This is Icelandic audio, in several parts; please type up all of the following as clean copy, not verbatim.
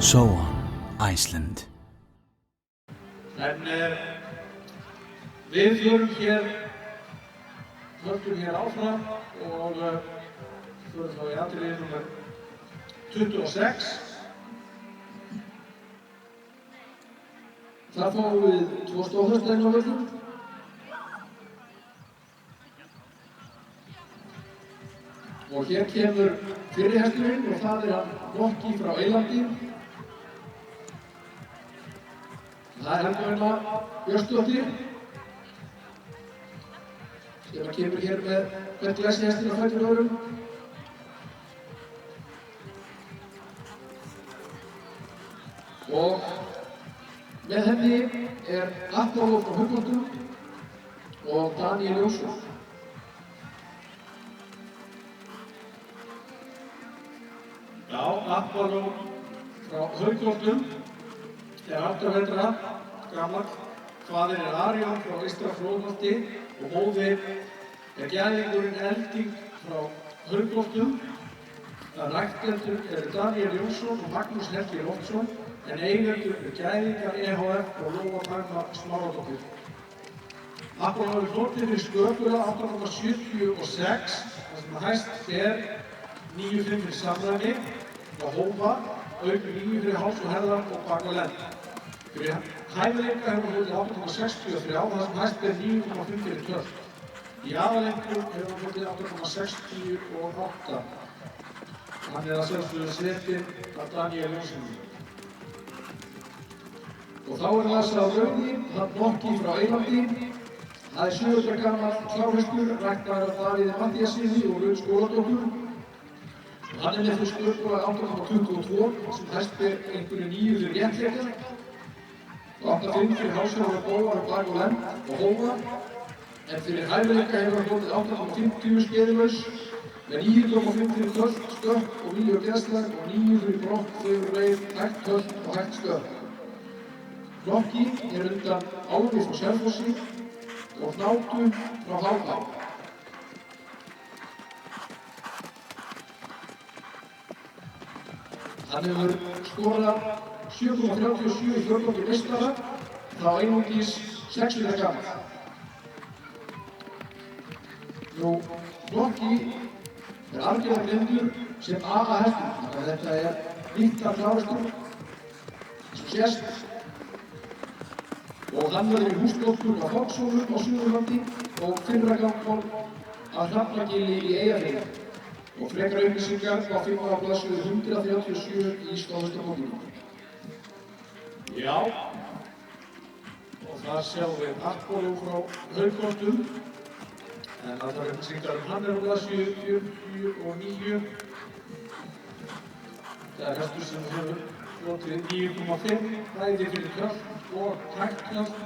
So on Iceland. En við höldum hér áfram og förum þá í atriði númer 26. Þar fáum við 2 stórhöstlegna völlum. Og hér kemur fyrri hesturinn og það hann Rocky frá Eylandi. Það Helga Björnsdóttir sem kemur hér með hvern glæsihestinn á fætur öðrum. Og með henni Apollo frá Haughvoltum og Daniel Jónsson. Já, Apollo frá Haughvoltum 8 vetra gamall. Faðir Arion frá Eystra-Flóðholti og móðir gæðingurinn Elding frá Haughvoltum. Ræktendur Daniel Jónsson og Magnús Helgi Loftsson en eigendur Gæðingar EHF og Lóa Dagmar Smáradóttir. Apollo hefur hlotið fyrir sköpula 1876 þar sem hæst 9-5 fyrir samræmi og hófa, auk 9 fyrir háls og herðar og bak og lend. Fyrir hæfileika hefur hlotið 8,63 þar sem hæst 9,5 fyrir tölt. Í aðalengdum hefur hlotið 8,68. Hann að sjálfsögðu setinn af Daniel Jónsson. Og þá lasað á Rauði, hann Rocky frá Eylandi. Það 7 vetra gamall klárhestur, ræktaður af Davíði Matthíassyni og Rut Skúladóttur. Hann með fyrir sköpula 8,22 sem hæst einhverju 9 fyrir réttleika. 8,5 fyrir hálsherðar og bógar og bak og lend og hófa. En fyrir hæfileika hefur hann hlotið 8,50 skeiðlaus með 9,5 fyrir tölt, stökk og 9 geðslag og 9 fyrir brott, þegar reið, hægt tölt og hægt stökk. Rocky undan Álfi frá Selfossi og Hnátu frá Hálfbæ. Hann hefur skorað 7,37 í fjórðungi meistara þá einungis 6 vetra gamall. Rocky algjörlega gleymdur sem AA-hestur, þannig að þetta litla klárhestur eins og sést. Og hann verður í húsgóðstur á Foxhólum á Suðurlandi og fyrra gangból að Hrafnagili í Eyjafirði. Og frekara upplýsingar má finna á blaðsíðu 137 í Stóðhestabókinni. Já, og þar sjáum við Apollo frá Haughvoltum. En allar upplýsingar hann á blaðsíðu 49. Það hestur sem hefur hlotið 9,5 bæði fyrir tölt og hægt tölt,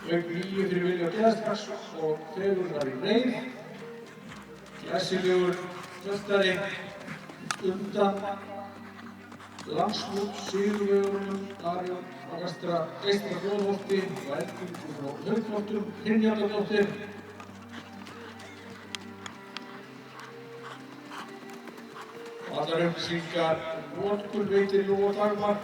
auk 9 fyrir vilja og geðslags og fegurðar í reið. Glæsilegur töltari undan landsmót sigurvegarunum Arion á Eystra-Flóðholti og Elding frá Haughvoltum, Brynjardóttir. Allar upplýsingar notkun veitir Lóa Dagmar.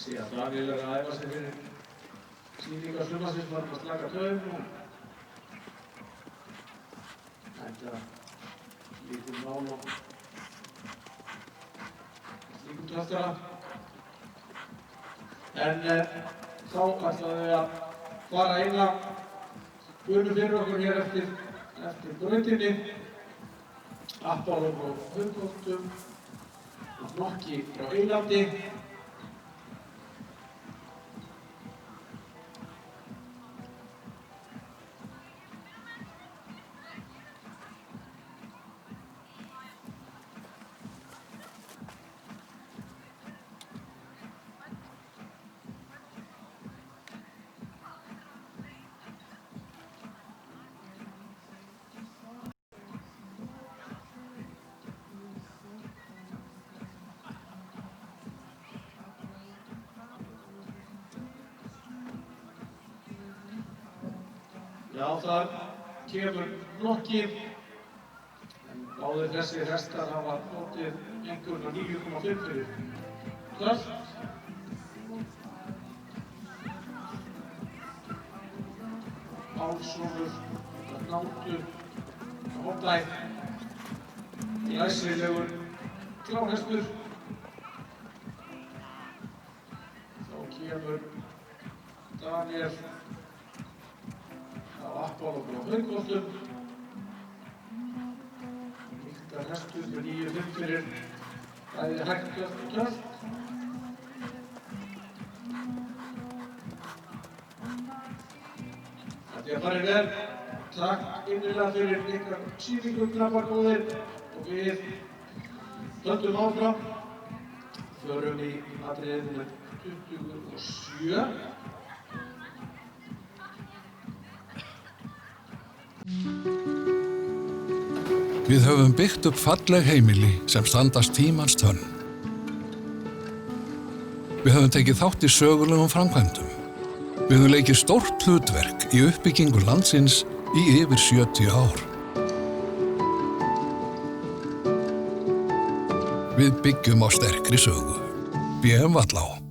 Sé að Daniel að æfa sig fyrir sýningar sumarsins, var að slaka taum og þetta líkum mál og slíkum töltara. En þá ætlaðum við að fara eina gunu fyrir okkur hér eftir brautinni. Apollo frá Hauðholtum og Hnokki frá Eylandi. Já, það kemur Hnokki, en báðir þessir hestar hafa notið einhverjum 9,5 fyrir kvöld. Pálssonur, Nátur, Hóndæ, glæsilegur klárhestur. Þá kemur Daniel Apollo frá Hauðholtum. Líktar hestur með 9,5 fyrir bæði hægt og kjöld. Þetta farið vel. Takk innilega fyrir ykkar sýningu, knappagóðir, og við höldum áfram. Förum í atriðið númer 27. Við höfum byggt upp falleg heimili sem standast tímans tönn. Við höfum tekið þátt í sögulegum framkvæmdum. Við höfum leikið stórt hlutverk í uppbyggingu landsins í yfir 70 ár. Við byggjum á sterkri sögu. BM Vallá.